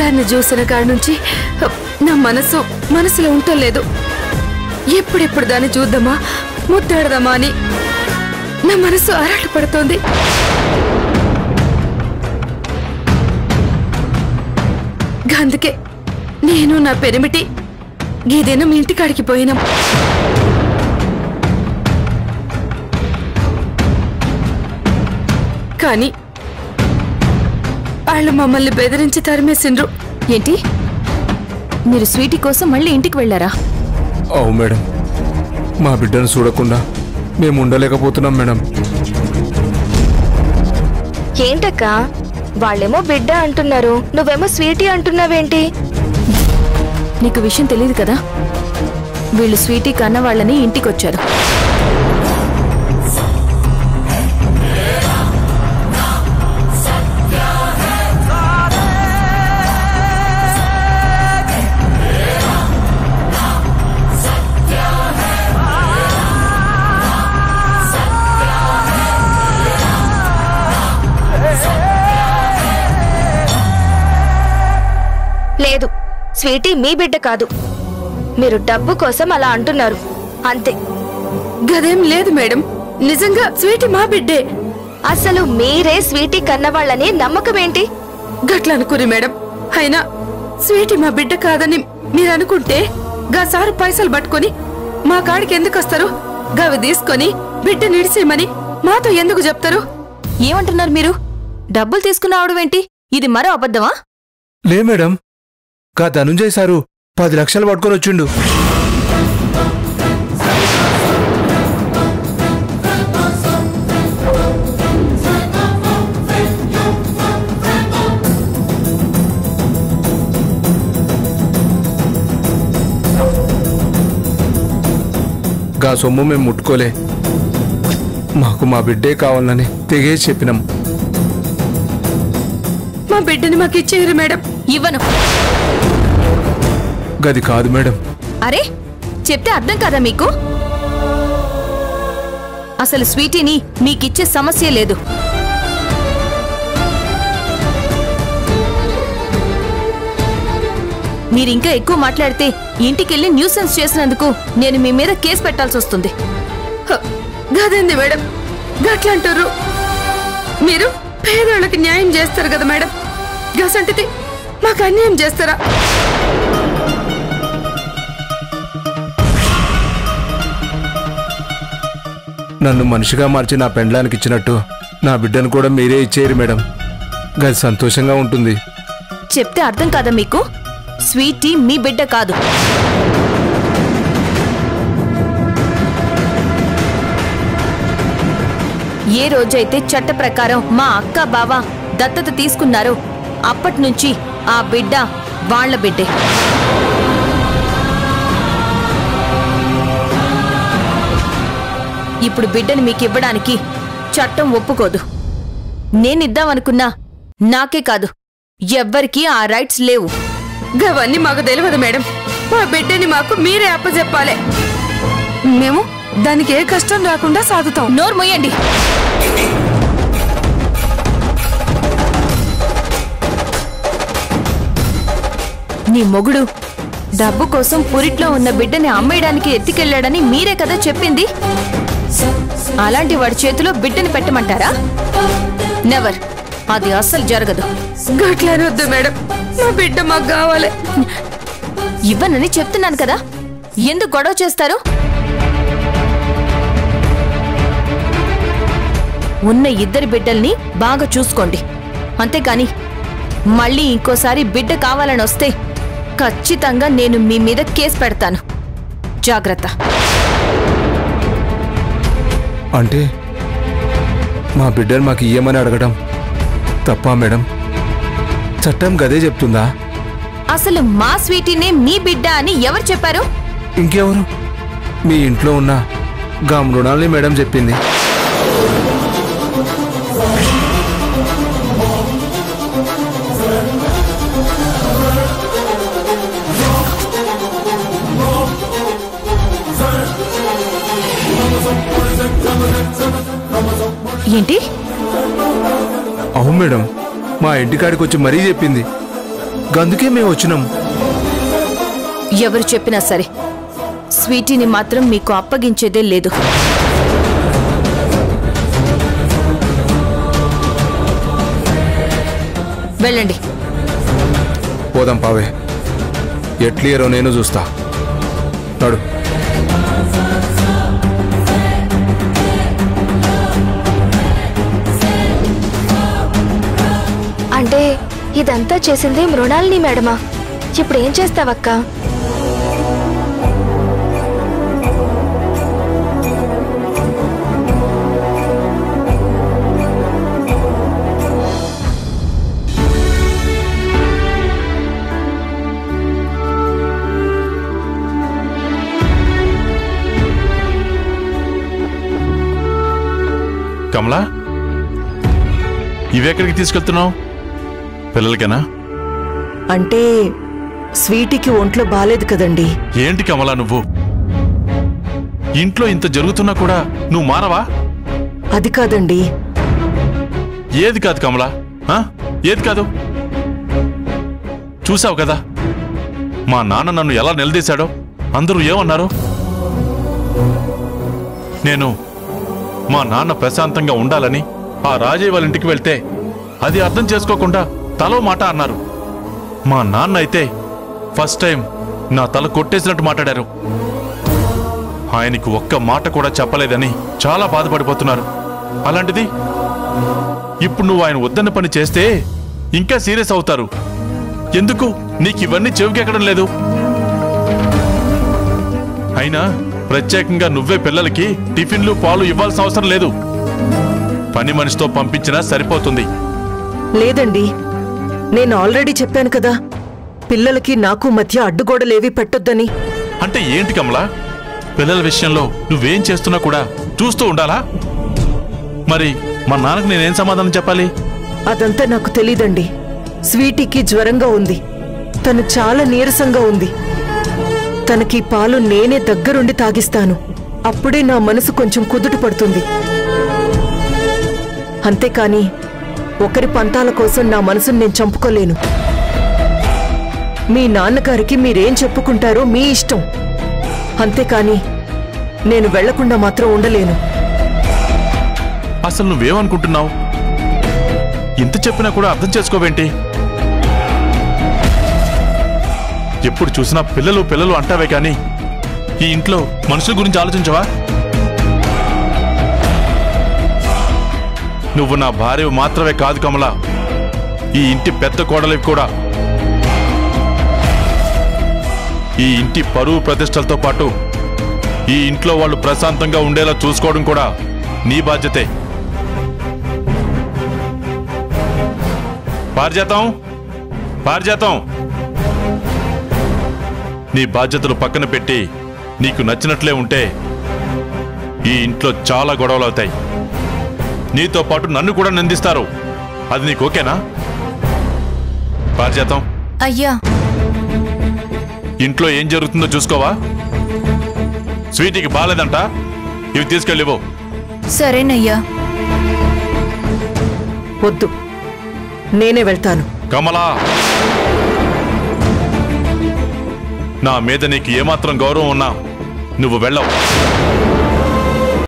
దాన్ని చూసిన కాడి నుంచి నా మనసులో ఉంటలేదు. ఎప్పుడెప్పుడు దాన్ని చూద్దామా ముద్దాడదామా అని నా మనసు ఆరాట పడుతోంది. అందుకే నేను నా పెరిమిటి గీదేనో మీ ఇంటికాడికి పోయినాం. కానీ వాళ్ళు మమ్మల్ని బెదిరించి తరిమేసిండ్రు. ఏంటి, మీరు స్వీటీ కోసం మళ్ళీ ఇంటికి వెళ్ళారా? అవు మేడం, మా బిడ్డను చూడకుండా మేము ఉండలేకపోతున్నాం మేడం. ఏంటక్క, వాళ్ళేమో బిడ్డ అంటున్నారు, నువ్వేమో స్వీటీ అంటున్నావేంటి? నీకు విషయం తెలియదు కదా, వీళ్ళు స్వీటీ కన్న వాళ్ళని ఇంటికొచ్చారు. లేదు, స్వీటీ మీ బిడ్డ కాదు. మీరు డబ్బు కోసం అలా అంటున్నారు అంతే. గదేం లేదు మేడం, నిజంగా స్వీటీ మా బిడ్డే. అసలు మీరే స్వీటీ కన్నవాళ్ళని నమ్మకం ఏంటి? గట్ల అనుకుని మేడం. అయినా స్వీటీ మా బిడ్డ కాదని మీరు అనుకుంటే గా సారు పైసలు పట్టుకొని మా కాడికి ఎందుకు వస్తారు? గవి తీసుకొని బిడ్డ నిడిసేయమని మాతో ఎందుకు చెప్తారు? ఏమంటున్నారు మీరు? డబ్బులు తీసుకున్నావడమేంటి? ఇది మరో అబద్ధమా? లే మేడం, గా ధనుంజయ్ సారు 10 లక్షలు పట్టుకొని వచ్చిండు. గా సొమ్ము మేము ముట్టుకోలే, మాకు మా బిడ్డే కావాలని తెగేసి చెప్పినాం. మా బిడ్డని మాకు ఇచ్చేయరు మేడం. ఇవ్వను. గది కాదు మేడం. అరే, చెప్తే అర్థం కాదా మీకు? అసలు స్వీటీని మీకిచ్చే సమస్య లేదు. మీరింకా ఎక్కువ మాట్లాడితే ఇంటికెళ్ళి న్యూసెన్స్ చేసినందుకు నేను మీ మీద కేసు పెట్టాల్సి వస్తుంది. గదేంది మేడం గట్లంటారు? మీరు పేదోళ్ళకి న్యాయం చేస్తారు కదా మేడం, గసంటిది మాకు అన్యాయం చేస్తారా? నన్ను మనిషిగా మార్చి నా పెండ్లానికి ఇచ్చినట్టు నా బిడ్డను కూడా మీరే ఇచ్చేయరు మేడం. గది సంతోషంగా ఉంటుంది. చెప్తే అర్థం కాదా మీకు? స్వీటీ మీ బిడ్డ కాదు. ఏ రోజైతే చట్ట ప్రకారం మా అక్క బావ దత్తత తీసుకున్నారో అప్పటినుంచి ఆ బిడ్డ వాళ్ళ బిడ్డే. ఇప్పుడు బిడ్డని మీకివ్వడానికి చట్టం ఒప్పుకోదు. నేనిద్దామనుకున్నా నాకే కాదు, ఎవ్వరికీ ఆ రైట్స్ లేవు. గవన్నీ మాకు తెలియదు మేడం. మా బిడ్డని మాకు మీరే అప్పచెప్పాలి. మేము దానికి ఏ కష్టం రాకుండా సాగుతాం. నోరు మొయ్యండి. నీ మొగుడు డబ్బు కోసం పురిట్లో ఉన్న బిడ్డని అమ్మేయడానికి ఎత్తికెళ్లాడని మీరే కదా చెప్పింది. అలాంటి వాడి చేతిలో బిడ్డని పెట్టమంటారా? నెవర్. అది అస్సలు జరగదు. గట్లనొద్దు మేడం, మా బిడ్డ మాకు కావాలి. ఇవ్వనని చెప్తున్నాను కదా, ఎందుకు గొడవ చేస్తారు? ఉన్న ఇద్దరి బిడ్డల్ని బాగా చూసుకోండి, అంతేకాని మళ్ళీ ఇంకోసారి బిడ్డ కావాలని వస్తే ఖచ్చితంగా నేను మీ మీద కేసు పెడతాను. జాగ్రత్త. అంటే మా బిడ్డను మాకు ఇయ్యమని అడగడం తప్పా మేడం? చట్టం గదే చెప్తుందా? అసలు మా స్వీటీనే మీ బిడ్డ అని ఎవరు చెప్పారు? ఇంకెవరు? మీ ఇంట్లో ఉన్న గా మృణాల్ని మేడం చెప్పింది. ఏంటి? అవును మేడం, మా ఇంటికాడికి వచ్చి మరీ చెప్పింది. గందుకే మేము వచ్చినాం. ఎవరు చెప్పినా సరే స్వీటీని మాత్రం మీకు అప్పగించేదే లేదు. వెళ్ళండి. పోదాం పావే, ఎట్లీయరో నేను చూస్తా. నడు. అంటే ఇదంతా చేసింది మృణాలిని మేడమా? ఇప్పుడు ఏం చేస్తావక్క? కమలా, ఇవెక్కడికి తీసుకెళ్తున్నావు? పిల్లలకేనా? అంటే స్వీటీకి ఒంట్లో బాలేదు కదండి. ఏంటి కమలా నువ్వు? ఇంట్లో ఇంత జరుగుతున్నా కూడా నువ్వు మారవా? అది కాదండి. ఏది కాదు కమలా? ఏది కాదు? చూసావు కదా మా నాన్న నన్ను ఎలా నిలదీశాడో. అందరూ ఏమన్నారు? నేను మా నాన్న ప్రశాంతంగా ఉండాలని ఆ రాజయ్య వాళ్ళ ఇంటికి వెళ్తే అది అర్థం చేసుకోకుండా తలో మాట అన్నారు. మా నాన్న అయితే ఫస్ట్ టైం నా తల కొట్టేసినట్టు మాట్లాడారు. ఆయనకి ఒక్క మాట కూడా చెప్పలేదని చాలా బాధపడిపోతున్నారు. అలాంటిది ఇప్పుడు నువ్వు ఆయన వద్దన్న పని చేస్తే ఇంకా సీరియస్ అవుతారు. ఎందుకు నీకు ఇవన్నీ చెవికెక్కడం లేదు? అయినా ప్రత్యేకంగా నువ్వే పిల్లలకి టిఫిన్లు పాలు ఇవ్వాల్సిన అవసరం లేదు. పని మనిషితో పంపించినా సరిపోతుంది. లేదండి, నేను ఆల్రెడీ చెప్పాను కదా, పిల్లలకి నాకు మధ్య అడ్డుగోడలేవి పెట్టొద్దని. అంటే ఏంటి కమలా? పిల్లల విషయంలో నువ్వేం చేస్తున్నా కూడా చూస్తూ ఉండాలా? మరి మా నాన్నకు నేనేం సమాధానం చెప్పాలి? అదంతా నాకు తెలీదండి. స్వీటీకి జ్వరంగా ఉంది, తను చాలా నీరసంగా ఉంది. తనకి పాలు నేనే దగ్గరుండి తాగిస్తాను. అప్పుడే నా మనసు కొంచెం కుదుట పడుతుంది. అంతేకాని ఒకరి పంతాల కోసం నా మనసును నేను చంపుకోలేను. మీ నాన్నగారికి మీరేం చెప్పుకుంటారో మీ ఇష్టం. అంతేకాని నేను వెళ్లకుండా మాత్రం ఉండలేను. అసలు నువ్వేమనుకుంటున్నావు? ఇంత చెప్పినా కూడా అర్థం చేసుకోవేంటి? ఎప్పుడు చూసినా పిల్లలు పిల్లలు అంటావే కానీ ఈ ఇంట్లో మనుషుల గురించి ఆలోచించవా? నువ్వు నా భార్య మాత్రమే కాదు కమలా, ఈ ఇంటి పెద్ద కోడలివి కూడా. ఈ ఇంటి పరువు ప్రతిష్టలతో పాటు ఈ ఇంట్లో వాళ్ళు ప్రశాంతంగా ఉండేలా చూసుకోవడం కూడా నీ బాధ్యతే. పారిజాతం, పారిజాతం, నీ బాధ్యతలు పక్కన పెట్టి నీకు నచ్చినట్లే ఉంటే ఈ ఇంట్లో చాలా గొడవలు అవుతాయి. నీతో పాటు నన్ను కూడా నిందిస్తారు. అది నీకు ఓకేనా? పారిజాతం, అయ్యా, ఇంట్లో ఏం జరుగుతుందో చూసుకోవా? స్వీటీకి బాలేదంట, ఇవి తీసుకెళ్ళివో. సరేనయ్యా. వద్దు, నేనే వెళ్తాను. కమలా, నా మీద నీకు ఏమాత్రం గౌరవం ఉన్నా నువ్వు వెళ్ళవు.